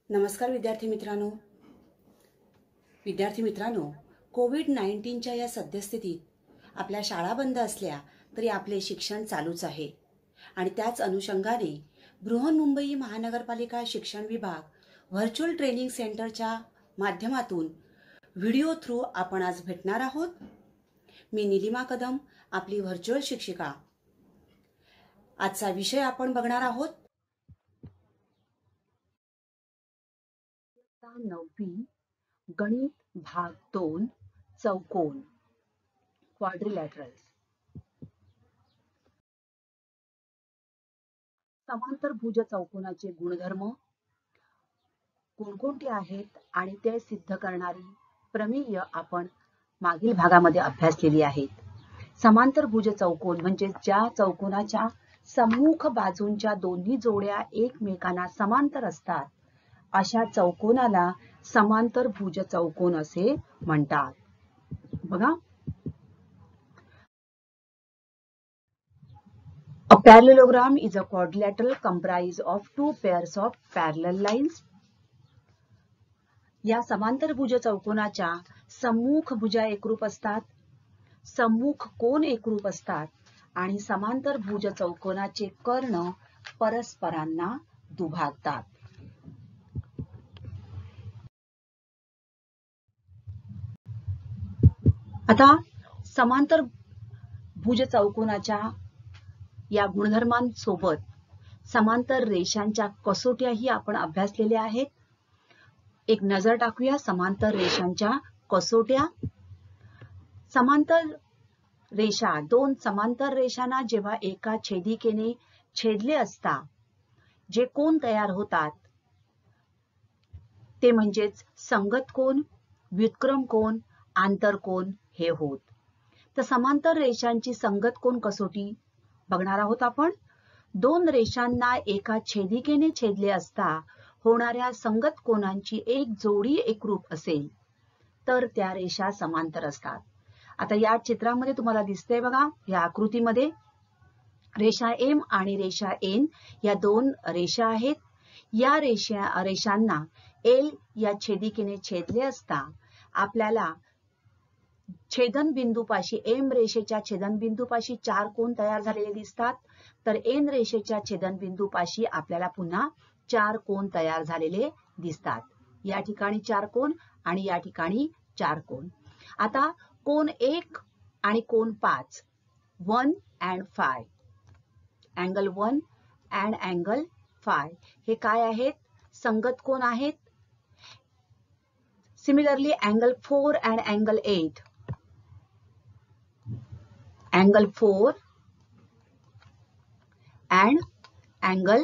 नमस्कार विद्यार्थी मित्रांनो, कोविड-19च्या या सद्यस्थितीत आपल्या शाळा बंद असल्या तरी आपले शिक्षण चालूच आहे आणि त्याच अनुषंगाने बृहन्मुंबई महानगरपालिका शिक्षण विभाग व्हर्च्युअल ट्रेनिंग सेंटरच्या माध्यमातून व्हिडिओ थ्रू आपण आज भेटणार आहोत। मी निलिमा कदम, आपली व्हर्च्युअल शिक्षिका। आजचा विषय आपण बघणार आहोत 9वी गणित भाग 2 चौकोन क्वाड्रिलॅटरल्स। समांतरभुज चौकोनाचे गुणधर्म कोणकोणते आहेत आणि ते सिद्ध करणारी प्रमेय आपण मागील भागामध्ये अभ्यासलेली आहेत। समांतरभुज चौकोन म्हणजे ज्या चौकोनाच्या सम्मुख बाजूंच्या दोन्ही जोड्या एकमेकांना समांतर असतात अशा चौकोनाला समांतरभुज चौकोन असे म्हणतात। बघा, A parallelogram is a quadrilateral comprised of two pairs of parallel lines. या समांतरभुज चौकोनाच्या सम्मुख भुजा एकरूप असतात, सम्मुख कोन एकरूप असतात आणि समांतरभुज चौकोनाचे कर्ण परस्परांना दुभागतात। आता समांतरभुज चौकोनाच्या या गुणधर्मांसोबत समांतर रेषांच्या कसोट्याही आपण अभ्यासलेल्या आहेत। एक नजर टाकूया समांतर रेषांच्या कसोट्या। समांतर रेषा, दोन समांतर रेषांना जेव्हा एका छेदिकेने छेदले असता जे कोन तयार होतात ते म्हणजेच संगत कोन, व्युत्क्रम कोन, आंतरकोन हे होत। तर समांतर रेषांची संगत कोन कसोटी बघणार आहोत आपण। दोन रेषांना एका छेदिकेने छेदले असता होणाऱ्या संगत कोनांची एक जोडी एकरूप असेल तर त्या रेषा समांतर असतात। आता या चित्रामध्ये तुम्हाला दिसतंय बघा, या आकृतीमध्ये रेषा M आणि रेषा N या दोन रेषा आहेत। या रेषांना L या छेदिकेने छेदले असता आपल्याला छेदनबिंदूपाशी M रेषेच्या छेदनबिंदूपाशी चार कोन तयार झालेले दिसतात, तर N रेषेच्या छेदनबिंदूपाशी आपल्याला पुन्हा चार कोन तयार झालेले दिसतात। या ठिकाणी चार कोन आणि या ठिकाणी चार कोन। आता कोन 1 आणि कोन 5 1 and 5 अँगल 1 and अँगल 5 हे काय आहेत? संगत कोन आहेत। Similarly angle 4 and angle 8 angle 4 and angle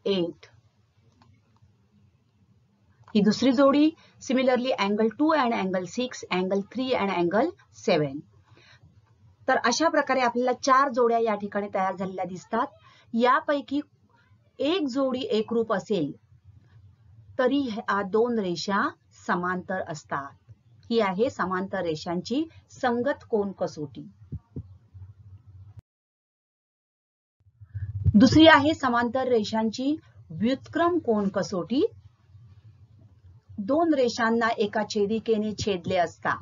8 ही दुसरी जोडी। Similarly angle 2 and angle 6 angle 3 and angle 7। तर अशा प्रकारे आपल्याला चार जोड्या या ठिकाणी तयार झालेल्या दिसतात। यापैकी एक जोडी एकरूप असेल तरी या दोन रेषा समांतर असतात। ही आहे समांतर रेषांची संगत कोन कसोटी। दुसरी आहे समांतर रेषांची व्युत्क्रम कोन कसोटी। दोन रेषांना एका छेदिकेने छेदले असता,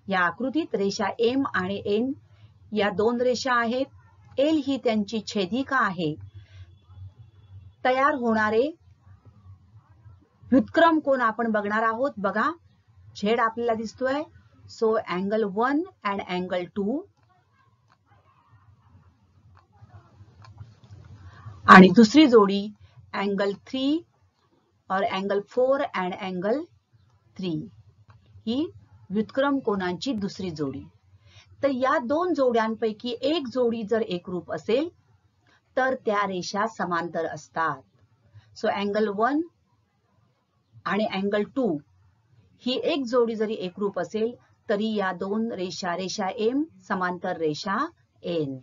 या आकृतीत रेषा M आणि N या दोन रेषा आहेत। L ही त्यांची छेदिका आहे। तयार होणारे व्युत्क्रम कोन आपण बघणार आहोत। बघा, Z आपल्याला दिसतोय, सो अँगल 1 and अँगल 2 आणि दुसरी जोडी अँगल 3 और अँगल 4 and अँगल 3 ही व्युत्क्रम कोनांची दुसरी जोडी। तर या दोन जोड्यांपैकी एक जोडी जर एकरूप असेल तर त्या रेषा समांतर असतात। सो अँगल 1 आणि अँगल 2 ही एक जोडी जरी एकरूप असेल तरी या दोन रेषा, रेषा M समांतर रेषा N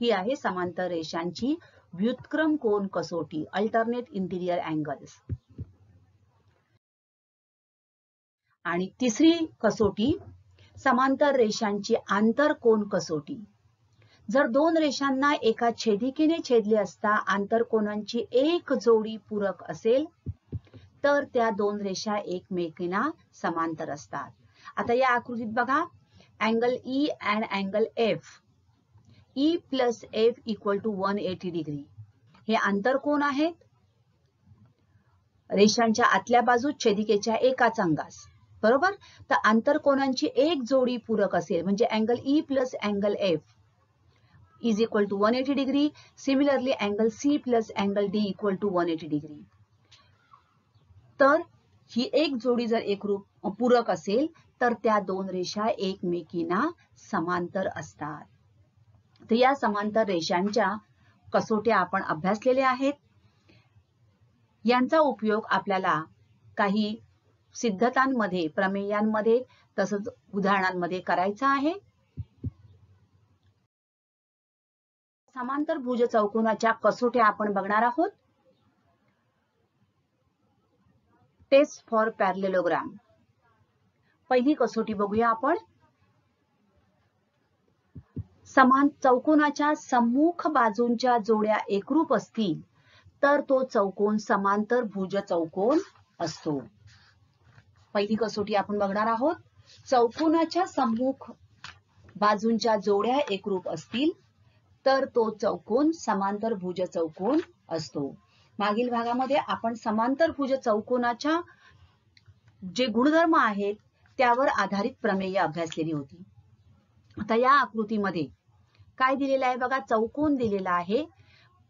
ही आहे समांतर रेषांची व्युत्क्रम कोन कसोटी, अल्टरनेट इंटिरियर अँगल्स। आणि तिसरी कसोटी समांतर रेषांची आंतरकोन कसोटी। जर दोन रेषांना एका छेदिकेने छेदले असता आंतरकोनांची एक जोडी पूरक असेल तर त्या दोन रेषा एकमेकींना समांतर असतात. आता या आकृतीत बघा, angle E and angle F, E plus F equal to 180 degree. हे आंतरकोन आहेत. रेषांच्या आतल्या बाजूस छेदिकेच्या एकाच अंगास, बरोबर. तर आंतरकोनांची एक जोडी पूरक असेल म्हणजे angle E plus angle F is equal to 180 degree. Similarly angle C plus angle D equal to 180 degree. तर ही एक जोडी जर एकरूप पूरक असेल तर त्या दोन रेषा एकमेकींना समांतर असतात. तर या समांतर रेषांच्या कसोट्या आपण अभ्यासलेल्या आहेत. यांचा उपयोग आपल्याला काही सिद्धतांमध्ये, प्रमेयांमध्ये तसंच उदाहरणांमध्ये करायचा आहे. समांतर भुज चौकोनाच्या कसोट्या आपण बघणार आहोत. Test for parallelogram. पहिली कसोटी बघूया आपण. समान चौकोनाच्या सम्मुख बाजूंच्या जोड्या एकरूप असतील तर तो चौकोन समांतर भुज चौकोन असतो. पहिली कसोटी आपण बघणार आहोत. चौकोनाच्या सम्मुख बाजूंच्या जोड्या एकरूप असतील तर तो चौकोन समांतर भुज चौकोन असतो. मागील भागामध्ये आपण समांतर भुज चौकोनाच्या जे गुणधर्म आहेत त्यावर आधारित प्रमेय अभ्यासलेली होती. आता या आकृतीमध्ये काय दिलेलं आहे बघा, चौकोन दिलेला आहे.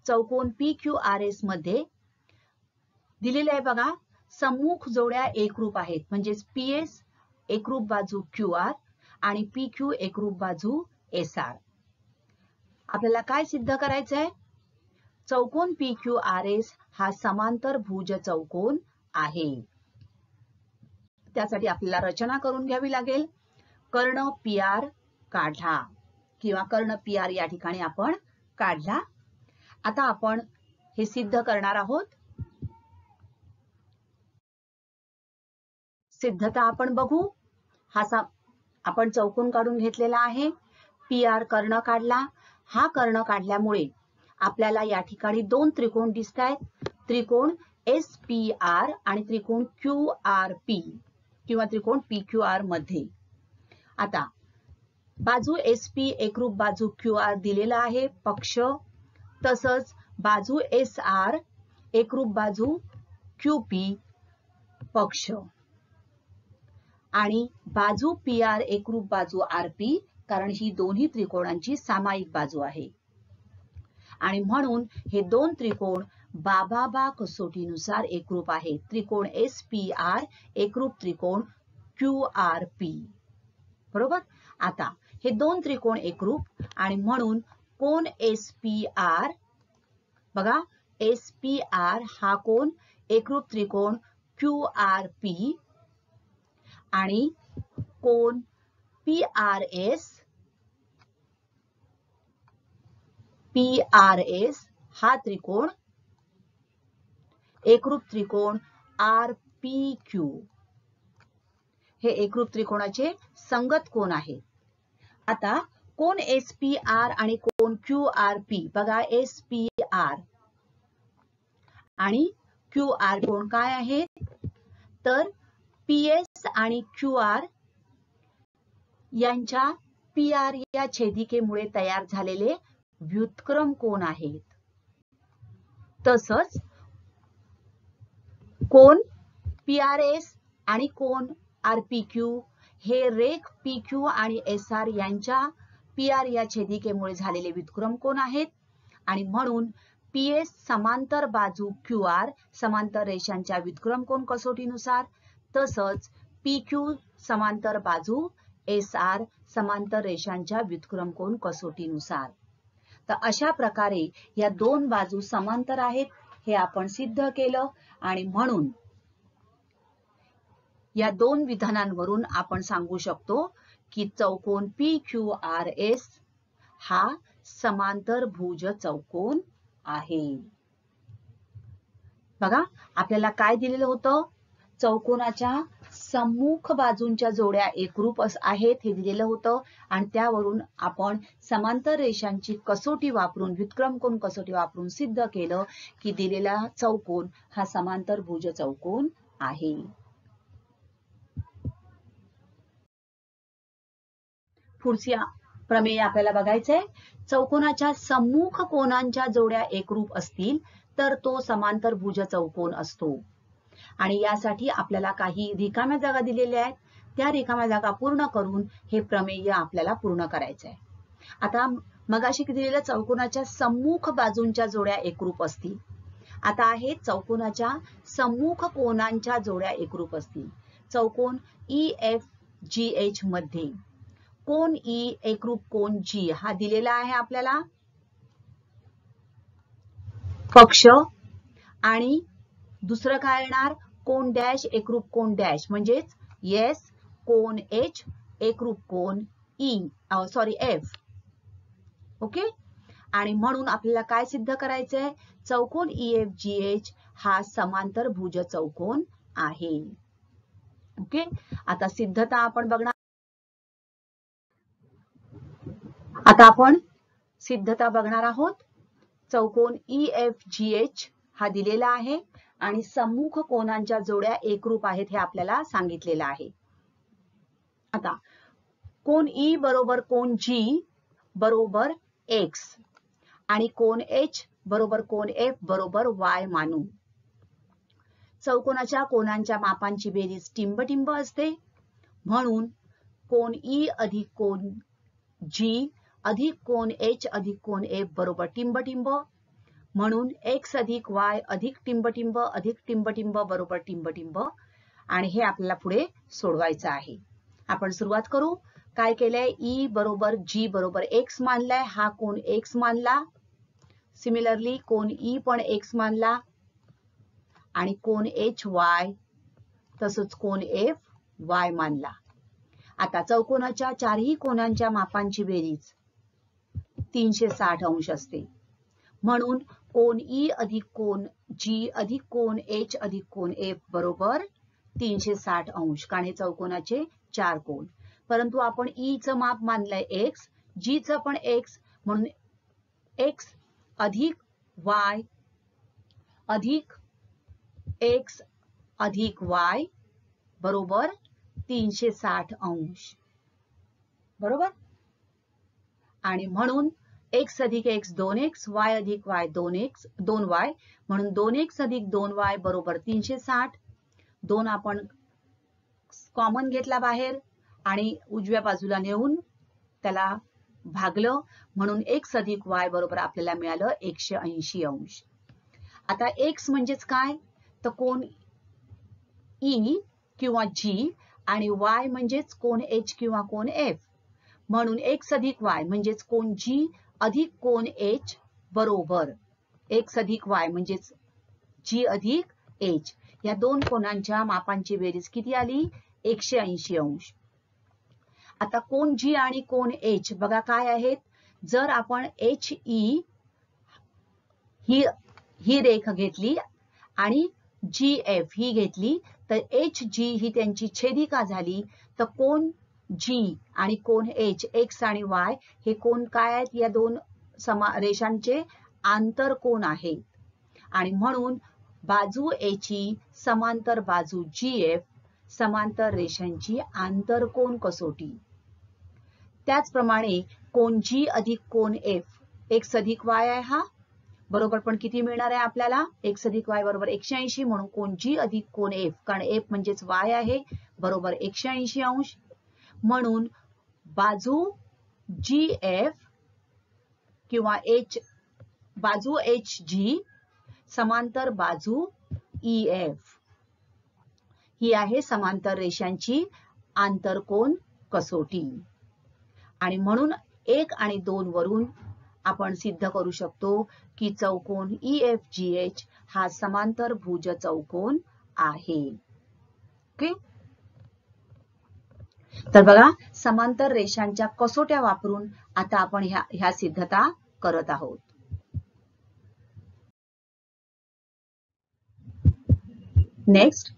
चौकोन PQRS मध्ये दिलेलं आहे बघा, सम्मुख जोड्या एकरूप आहेत म्हणजेच PS एकरूप बाजू QR आणि PQ एकरूप बाजू SR. आपल्याला काय सिद्ध करायचं आहे? चौकोन PQRS हा समांतर भुज चौकोन आहे. त्यासाठी आपल्याला रचना करून घ्यावी लागेल. कर्ण PR काढला किंवा कर्ण PR या ठिकाणी आपण काढला. आता आपण हे सिद्ध करणार आहोत. सिद्धता आपण बघू. आपण चौकोन काढून घेतलेला आहे. PR कर्ण काढला. हा कर्ण काढल्यामुळे आपल्याला या ठिकाणी दोन त्रिकोण दिसत आहेत. त्रिकोण SPR आणि त्रिकोण QRP किंवा त्रिकोण PQR मध्ये. आता बाजू SP एकरूप बाजू QR दिलेला आहे पक्ष, तसंच बाजू SR एकरूप बाजू QP पक्ष आणि बाजू PR एकरूप बाजू RP, कारण ही दोन्ही त्रिकोणांची सामायिक बाजू आहे. आणि म्हणून हे दोन त्रिकोण बाबा कसोटीनुसार एकरूप आहेत. त्रिकोण SPR एकरूप त्रिकोण QRP, बरोबर. आता हे दोन त्रिकोण एकरूप आणि म्हणून कोन SPR बघा, SPR हा कोन एकरूप त्रिकोण QRP आणि कोन PRS हा त्रिकोण एकरूप त्रिकोण RPQ. हे एकरूप त्रिकोणाचे संगत कोन आहेत. आता कोन SPR आणि कोन QRP बघा, SPR आणि QR कोन काय आहेत तर PS आणि QR यांच्या PR या छेदिकेमुळे तयार झालेले व्युत्क्रम कोन आहेत. तसंच कोन PRS आणि कोन RPQ हे रेख PQ आणि SR यांच्या PR या छेदिकेमुळे झालेले व्युत्क्रम कोन आहेत. आणि म्हणून PS समांतर बाजू QR समांतर रेषांच्या व्युत्क्रम कोन कसोटीनुसार, तसंच PQ समांतर बाजू SR समांतर रेषांच्या व्युत्क्रम कोन कसोटीनुसार. तर अशा प्रकारे या दोन बाजू समांतर आहेत हे आपण सिद्ध केलं. आणि म्हणून या दोन विधानांवरून आपण सांगू शकतो की चौकोन PQRS हा समांतर भुज चौकोन आहे. बघा, आपल्याला काय दिलेलं होतं? चौकोनाच्या सम्मुख बाजूंच्या जोड्या एकरूप आहेत हे दिलेलं होतं आणि त्यावरून आपण समांतर रेषांची कसोटी वापरून व्युत्क्रम कोन कसोटी वापरून सिद्ध केलं की दिलेला चौकोन हा समांतरभुज चौकोन आहे. पुढची प्रमेय आपल्याला बघायचंय. चौकोनाच्या सम्मुख कोनांच्या जोड्या एकरूप असतील तर तो समांतरभुज चौकोन असतो आणि यासाठी आपल्याला काही रिकाम्या जागा दिलेल्या आहेत. त्या रिकाम्या जागा पूर्ण करून हे प्रमेय आपल्याला पूर्ण करायचंय. आता मगाशी दिलेल्या चौकोनाच्या सम्मुख बाजूंच्या जोड्या एकरूप असतील. आता आहे चौकोनाच्या सम्मुख कोनांच्या जोड्या एकरूप असतील. चौकोन EFGH मध्ये कोन E एकरूप कोन G हा दिलेला आहे आपल्याला पक्ष आणि दुसरं काय येणार कोन डॅश एकरूप कोन डॅश म्हणजेच S कोन H एकरूप कोन F. ओके. आणि म्हणून आपल्याला काय सिद्ध करायचंय चौकोन EFGH हा समांतरभुज चौकोन आहे. ओके. आता सिद्धता आपण बघणार. आता आपण सिद्धता बघणार आहोत. चौकोन EFGH हा दिलेला आहे आणि सम्मुख कोनांच्या जोड्या एकरूप आहेत हे आपल्याला सांगितलेलं आहे. आता कोन E बरोबर कोन G बरोबर X आणि कोन H बरोबर कोन F बरोबर Y मानू. चौकोनाच्या कोनांच्या मापांची बेरीज टिंब असते म्हणून कोन E अधिक कोन G अधिक कोन H अधिक कोन F बरोबर टिंब म्हणून X अधिक Y अधिक टिंब बरोबर टिंब आणि हे आपल्याला पुढे सोडवायचं आहे. आपण सुरुवात करू. काय केलंय E बरोबर G बरोबर X मानलाय. हा कोन X मानला. सिमिलरली कोन E पण X मानला आणि कोन HY तसंच कोन FY मानला. आता चौकोनाच्या चारही कोनांच्या मापांची बेरीज 360 अंश असते म्हणून कोन E अधिक कोन G अधिक कोन H अधिक कोन F बरोबर 360 अंश. कारण हे चौकोनाचे चार कोन. परंतु आपण E चं माप मानलंय X, G चं पण X म्हणून X अधिक Y अधिक X अधिक Y बरोबर 360 अंश. बरोबर. आणि म्हणून X अधिक X 2X, Y अधिक Y 2Y म्हणून 2X अधिक 2Y बरोबर 360. 2 आपण कॉमन घेतला बाहेर आणि उजव्या बाजूला नेऊन त्याला भागलं म्हणून X अधिक Y बरोबर आपल्याला मिळालं 180 अंश. आता X म्हणजेच काय तर कोन E किंवा G आणि Y म्हणजेच कोन H किंवा कोन F म्हणून X अधिक Y म्हणजेच कोन G अधिक कोन H बरोबर X अधिक Y म्हणजेच G अधिक H या दोन कोनांच्या मापांची बेरीज किती आली 180 अंश. आता कोन G आणि कोन H बघा काय आहेत. जर आपण HE ही रेख घेतली आणि GF ही घेतली तर HG ही त्यांची छेदिका झाली तर कोन G आणि कोन H X आणि Y हे कोन काय आहेत या दोन रेषांचे आंतरकोन आहेत आणि म्हणून बाजू HE समांतर बाजू GF समांतर रेषांची आंतरकोन कसोटी. त्याचप्रमाणे कोन G अधिक कोन F X अधिक Y आहे हा बरोबर पण किती मिळणार आहे आपल्याला X अधिक Y बरोबर 180 म्हणून कोन G अधिक कोन F कारण F म्हणजेच Y आहे बरोबर 180 अंश म्हणून बाजू GF किंवा बाजू HG समांतर बाजू EF ही आहे समांतर रेषांची आंतरकोन कसोटी आणि म्हणून 1 आणि 2 वरून आपण सिद्ध करू शकतो की चौकोन EFGH हा समांतरभुज चौकोन आहे. ओके. तर बघा समांतर रेषांच्या कसोट्या वापरून आता आपण ह्या सिद्धता करत आहोत. नेक्स्ट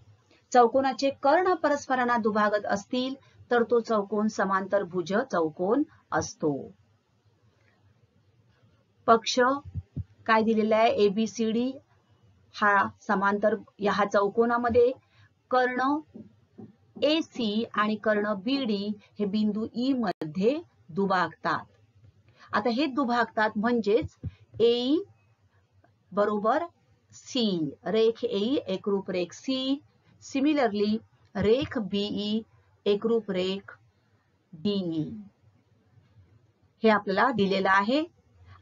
चौकोनाचे कर्ण परस्परांना दुभागत असतील तर तो चौकोन समांतरभुज चौकोन असतो. पक्ष काय दिलेला आहे, एबीसीडी हा समांतर ह्या चौकोनामध्ये कर्ण AC आणि कर्ण BD हे बिंदू E मध्ये दुभागतात. आता हे दुभागतात म्हणजेच AE बरोबर C, रेख AE एकरूप रेख C, सिमिलरली रेख BE एकरूप रेख DE. हे आपल्याला दिलेलं आहे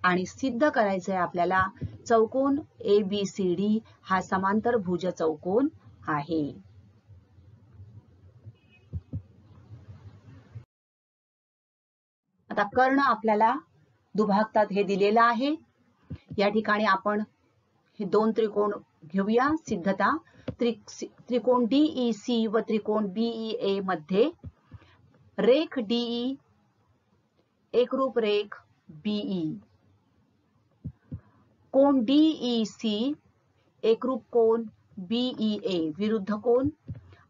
आणि सिद्ध करायचं आहे आपल्याला चौकोन ABCD हा समांतरभुज चौकोन आहे. आता कर्ण आपल्याला दुभागतात हे दिलेलं आहे. या ठिकाणी आपण हे दोन त्रिकोण घेऊया. सिद्धता त्रिकोण DEC व त्रिकोण BEA मध्ये रेख DE एकरूप रेख BE, कोण DEC एकरूप कोण BEA विरुद्ध कोण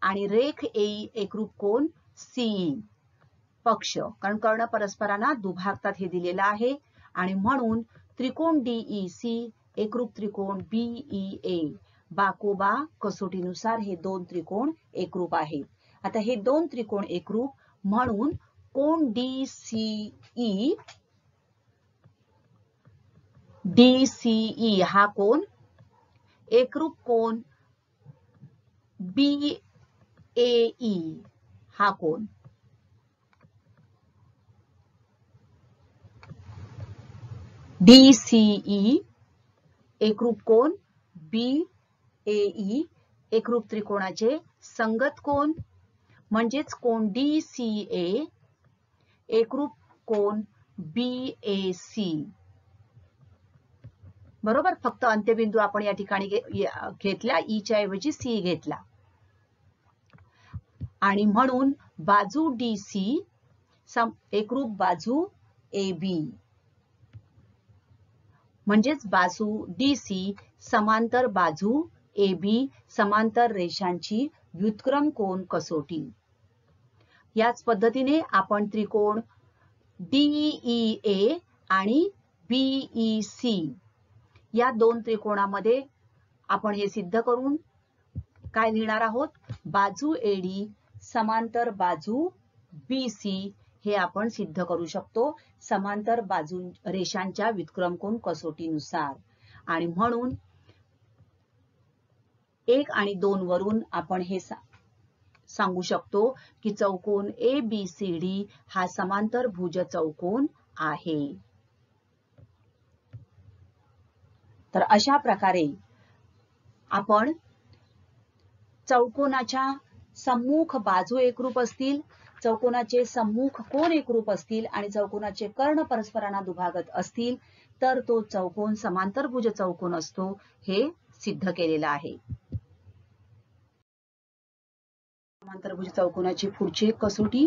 आणि रेख AE एकरूप कोण CE. पक्ष कारण कर्ण परस्परांना दुभागतात हे दिलेलं आहे आणि म्हणून त्रिकोण DEC एकरूप त्रिकोण BEA बाकोबा कसोटीनुसार हे दोन त्रिकोण एकरूप आहेत. आता हे दोन त्रिकोण एकरूप म्हणून कोण DCE हा कोण एकरूप कोण BAE हा कोण DCE एकरूप कोण BAE एकरूप त्रिकोणाचे संगत कोण म्हणजेच कोण DCA एकरूप कोण BAC. बरोबर, फक्त अंत्यबिंदू आपण या ठिकाणी घेतला, E च्या ऐवजी C घेतला आणि म्हणून बाजू DC एकरूप बाजू AB म्हणजेच बाजू DC समांतर बाजू AB समांतर रेषांची व्युत्क्रम कोन कसोटी. याच पद्धतीने आपण त्रिकोण DEA आणि BEC या दोन त्रिकोणामध्ये आपण हे सिद्ध करून काय लिहिणार आहोत, बाजू AD समांतर बाजू BC हे आपण सिद्ध करू शकतो समांतर बाजू रेषांच्या व्युत्क्रम कोन कसोटीनुसार. आणि म्हणून 1 आणि 2 वरून आपण हे सांगू शकतो की चौकोन ABCD हा समांतरभुज चौकोन आहे. तर अशा प्रकारे आपण चौकोनाच्या सम्मुख बाजू एकरूप असतील, चौकोनाचे सम्मुख कोन एकरूप असतील आणि चौकोनाचे कर्ण परस्परांना दुभागत असतील तर तो चौकोन समांतरभुज चौकोन असतो हे सिद्ध केलेलं आहे. समांतरभुज चौकोनाची पुढची कसोटी,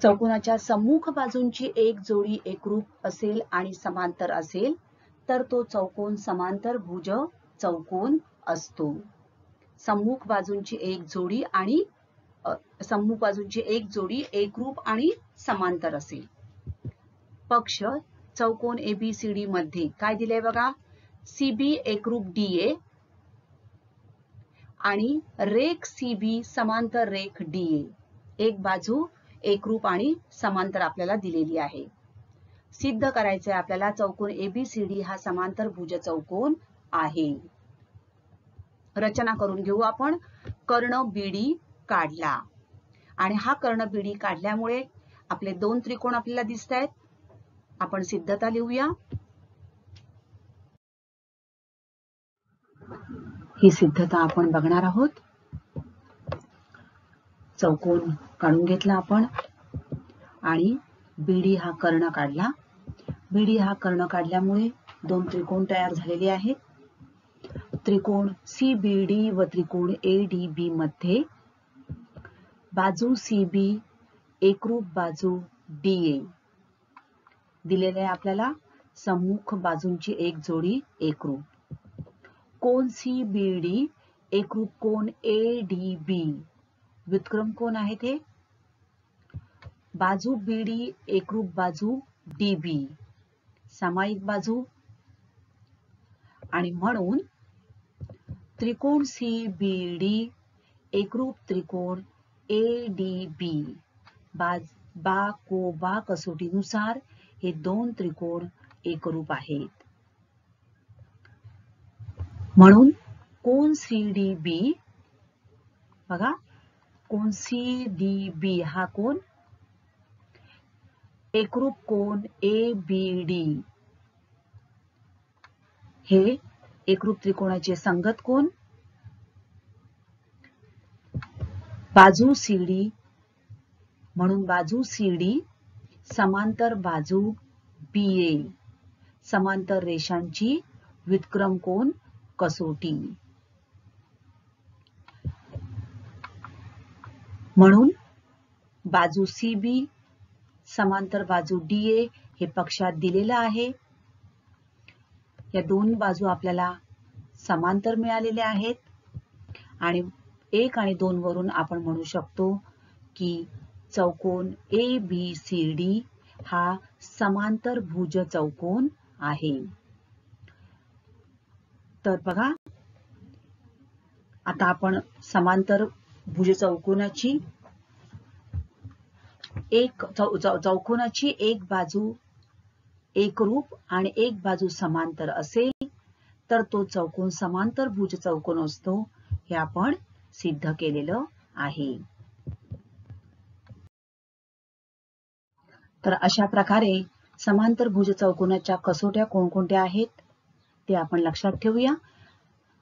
चौकोनाच्या सम्मुख बाजूंची एक जोडी एकरूप असेल आणि समांतर असेल तर तो चौकोन समांतरभुज चौकोन असतो. सम्मुख बाजूंची एक जोडी आणि सम्मुख बाजूंची एक जोडी एकरूप आणि समांतर असेल. पक्ष चौकोन ABCD मध्ये काय दिलंय बघा, CB एकरूप DA आणि रेख CB समांतर रेख DA, एक बाजू एकरूप आणि समांतर आपल्याला दिलेली आहे. सिद्ध करायचंय आपल्याला चौकोन ABCD हा समांतरभुज चौकोन आहे. रचना करून घेऊ आपण. कर्ण BD काढला आणि हा कर्ण BD काढल्यामुळे आपले दोन त्रिकोण आपल्याला दिसत आहेत. आपण सिद्धता लिहूया. ही सिद्धता आपण बघणार आहोत. चौकोन काढून घेतला आपण आणि BD हा कर्ण काढला. BD हा कर्ण काढल्यामुळे दोन त्रिकोण तयार झालेले आहेत. त्रिकोण CBD व त्रिकोण ADB मध्ये बाजू CB एकरूप बाजू DA दिलेले आहे आपल्याला. सम्मुख बाजूंची एक जोडी एकरूप. कोन CBD एकरूप कोन ADB, व्युत्क्रम कोन आहेत हे. बाजू BD एकरूप बाजू DB, सामायिक बाजू. आणि म्हणून त्रिकोण CBD एकरूप त्रिकोण ADB, बा कसोटीनुसार हे दोन त्रिकोण एकरूप आहेत. म्हणून कोन CDB, बघा कोन CDB हा कोन एकरूप कोन ABD, हे एकरूप त्रिकोणाचे संगत कोन. बाजू CD, म्हणून बाजू CD समांतर बाजू BA, समांतर रेषांची व्युत्क्रम कोन कसोटी. म्हणून बाजू CB समांतर बाजू DA हे पक्षात दिलेलं आहे. या दोन बाजू आपल्याला समांतर मिळालेल्या आहेत आणि 1 आणि 2 वरून आपण म्हणू शकतो की चौकोन ABCD हा समांतर भुज चौकोन आहे. तर बघा आता आपण समांतर भुज चौकोनाची एक बाजू एकरूप आणि एक बाजू समांतर असेल तर तो चौकोन समांतर भुज चौकोन असतो, हे आपण सिद्ध केलेलं आहे. तर अशा प्रकारे समांतर भुज चौकोनाच्या कसोट्या कोणकोणत्या आहेत ते आपण लक्षात ठेवूया.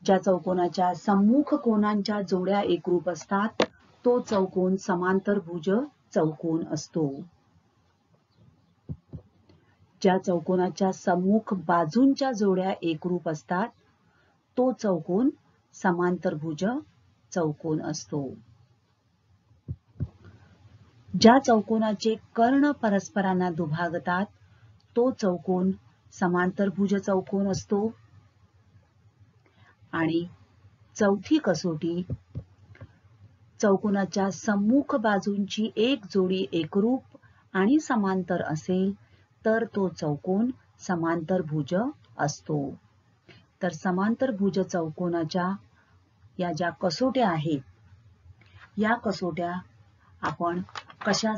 ज्या चौकोनाच्या सम्मुख कोनांच्या जोड्या एकरूप असतात तो चौकोन समांतर भुज चौकोन असतो. ज्या चौकोनाच्या सम्मुख बाजूंच्या जोड्या एकरूप असतात तो चौकोन समांतर भुज चौकोन असतो. ज्या चौकोनाचे कर्ण परस्परांना दुभागतात तो चौकोन समांतर भुज चौकोन असतो. आणि चौथी कसोटी, चौकोनाच्या सम्मुख बाजूंची एक जोडी एकरूप आणि समांतर असेल तर तो चौकोन समांतर भुज असतो. तर समांतर भुज चौकोनाच्या या ज्या कसोट्या आहेत या कसोट्या आपण कशा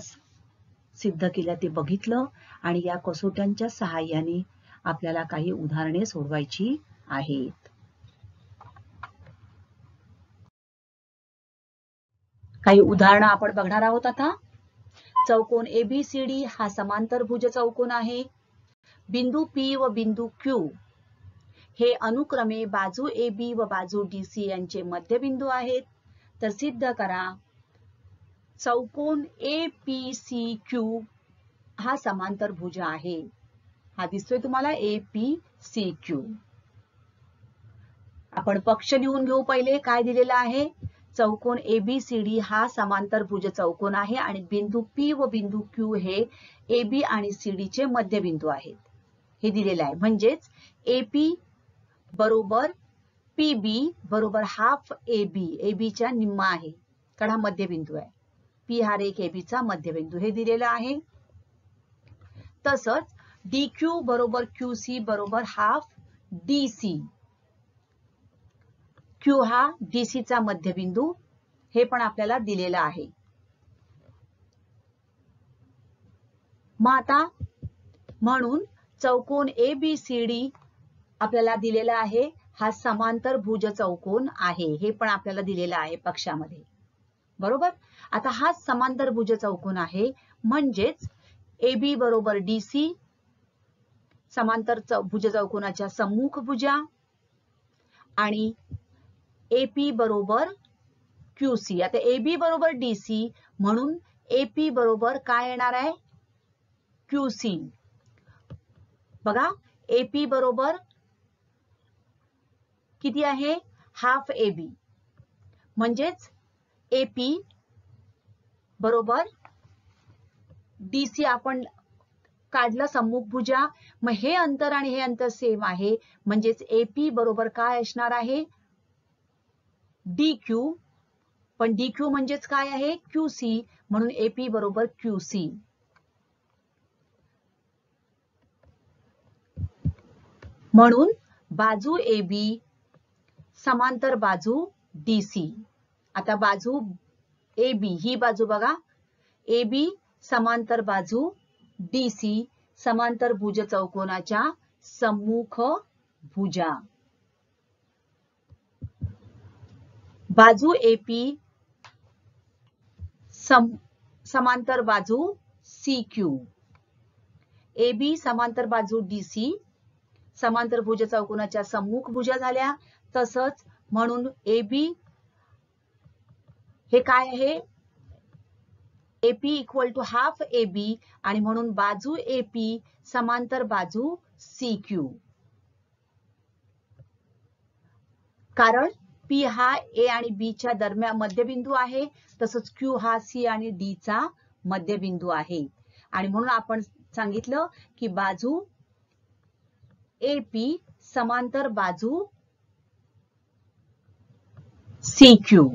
सिद्ध केल्या ते बघितलं आणि या कसोट्यांच्या सहाय्याने आपल्याला काही उदाहरणे सोडवायची आहेत. काही उदाहरणं आपण बघणार आहोत आता. चौकोन ABCD हा समांतर भुज चौकोन आहे. बिंदू P व बिंदू Q हे अनुक्रमे बाजू AB व बाजू DC यांचे मध्यबिंदू आहेत. तर सिद्ध करा चौकोन APCQ हा समांतर भुज आहे. हा दिसतोय तुम्हाला APCQ. आपण पक्ष लिहून घेऊ. पहिले काय दिलेलं आहे, चौकोन ABCD हा समांतर भुज चौकोन आहे आणि बिंदू P व बिंदू Q हे AB आणि CD चे मध्यबिंदू आहेत हे दिलेलं आहे. म्हणजेच AP बरोबर PB बरोबर हाफ AB, AB च्या निम्मा आहे कारण हा मध्यबिंदू आहे. P हा रेख AB चा मध्यबिंदू हे दिलेलं आहे. तसंच DQ बरोबर QC बरोबर हाफ DC, Q हा DC चा मध्यबिंदू हे पण आपल्याला दिलेलं आहे. मग आता म्हणून चौकोन ABCD आपल्याला दिलेला आहे हा समांतर भुज चौकोन आहे, हे पण आपल्याला दिलेलं आहे पक्षामध्ये. बरोबर. आता हा समांतर भुज चौकोन आहे म्हणजेच AB बरोबर DC समांतर भुज चौकोनाच्या सम्मुख भुजा आणि AP बरोबर QC. आता AB बरोबर DC म्हणून AP बरोबर काय येणार आहे, QC. बघा AP बरोबर किती आहे, हाफ AB. म्हणजेच AP बरोबर DC आपण काढलं सम्मुख भुजा. मग हे अंतर आणि हे अंतर सेम आहे म्हणजेच AP बरोबर काय असणार आहे, डी क्यू, पण डी क्यू म्हणजेच काय आहे, क्यू सी, म्हणून एपी बरोबर क्यू सी. म्हणून बाजू AB समांतर बाजू DC. आता बाजू AB ही बाजू बघा, AB समांतर बाजू DC समांतर भुज चौकोनाच्या सम्मुख भुजा. बाजू AP समांतर बाजू CQ. AB समांतर बाजू DC समांतर भुज चौकोनाच्या सम्मुख भुजा झाल्या. तसंच म्हणून AB हे काय आहे, AP equal to half AB, आणि म्हणून बाजू AP समांतर बाजू CQ. कारण P हा A आणि B च्या दरम्यान मध्यबिंदू आहे, तसंच Q हा C आणि D चा मध्यबिंदू आहे. आणि म्हणून आपण सांगितलं की बाजू AP समांतर बाजू CQ.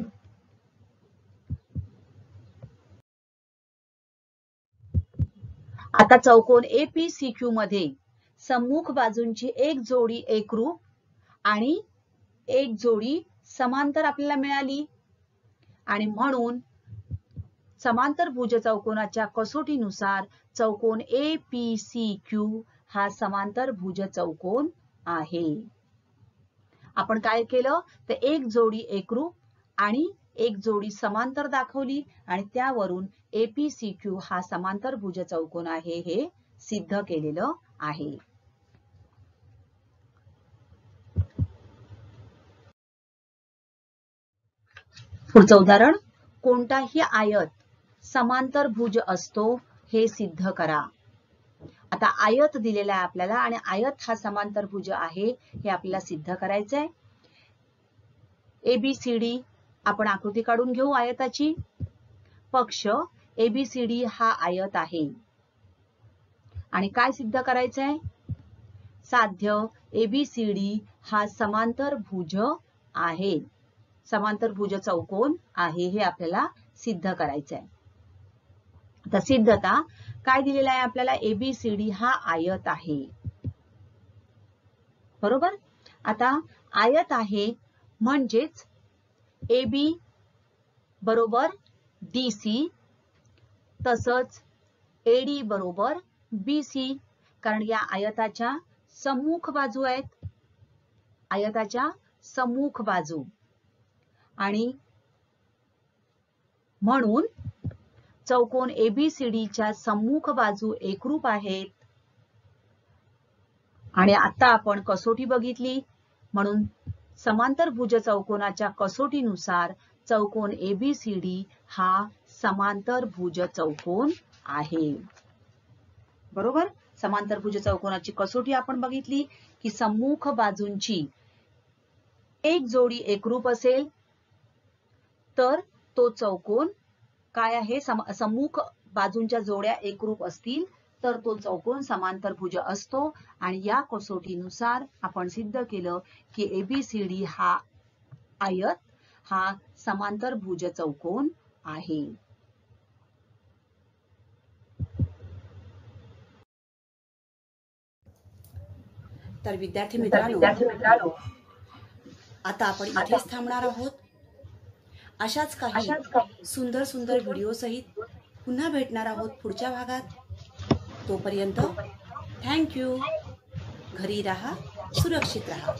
आता चौकोन APCQ मध्ये सम्मुख बाजूंची एक जोडी एकरूप आणि एक जोडी समांतर आपल्याला मिळाली, आणि म्हणून समांतर भुज चौकोनाच्या कसोटीनुसार चौकोन APCQ हा समांतर भुज चौकोन आहे. आपण काय केलं तर एक जोडी एकरूप आणि एक जोडी समांतर दाखवली, आणि त्यावरून APCQ हा समांतर भुज चौकोन आहे हे सिद्ध केलेलं आहे. पुढचं उदाहरण, कोणताही आयत समांतर भुज असतो हे सिद्ध करा. आता आयत दिलेला आहे आपल्याला, आणि आयत हा समांतर भुज आहे हे आपल्याला सिद्ध करायचंय. ABCD आपण आकृती काढून घेऊ आयताची. पक्ष ABCD हा आयत आहे, आणि काय सिद्ध करायचंय, साध्य ABCD हा समांतर भुज आहे, समांतर भुज चौकोन आहे हे आपल्याला सिद्ध करायचंय. आता सिद्धता काय दिलेला आहे आपल्याला, ABCD हा आयत आहे, बरोबर. आता आयत आहे म्हणजेच AB बरोबर DC, तसंच AD बरोबर BC, कारण या आयताच्या सम्मुख बाजू आहेत, आयताच्या सम्मुख बाजू, आणि म्हणून चौकोन ABCD च्या सम्मुख बाजू एकरूप आहेत. आणि आता आपण कसोटी बघितली, म्हणून समांतर भुज चौकोनाच्या कसोटीनुसार चौकोन ABCD हा समांतर भुज चौकोन आहे, बरोबर. समांतर भुज चौकोनाची कसोटी आपण बघितली की सम्मुख बाजूंची एक जोडी एकरूप असेल तर तो चौकोन काय आहे, सम्मुख बाजूंच्या जोड्या एकरूप असतील तर तो चौकोन समांतर भुज असतो. आणि या कसोटीनुसार आपण सिद्ध केलं की ABCD हा आयत हा समांतर भुज चौकोन आहे. तर विद्यार्थी मित्रांनो, आता आपण इथेच थांबणार आहोत. अशाच काही सुंदर सुंदर व्हिडिओ सहित पुन्हा भेटणार आहोत पुढच्या भागात. तोपर्यंत थँक्यू. घरी राहा, सुरक्षित राहा.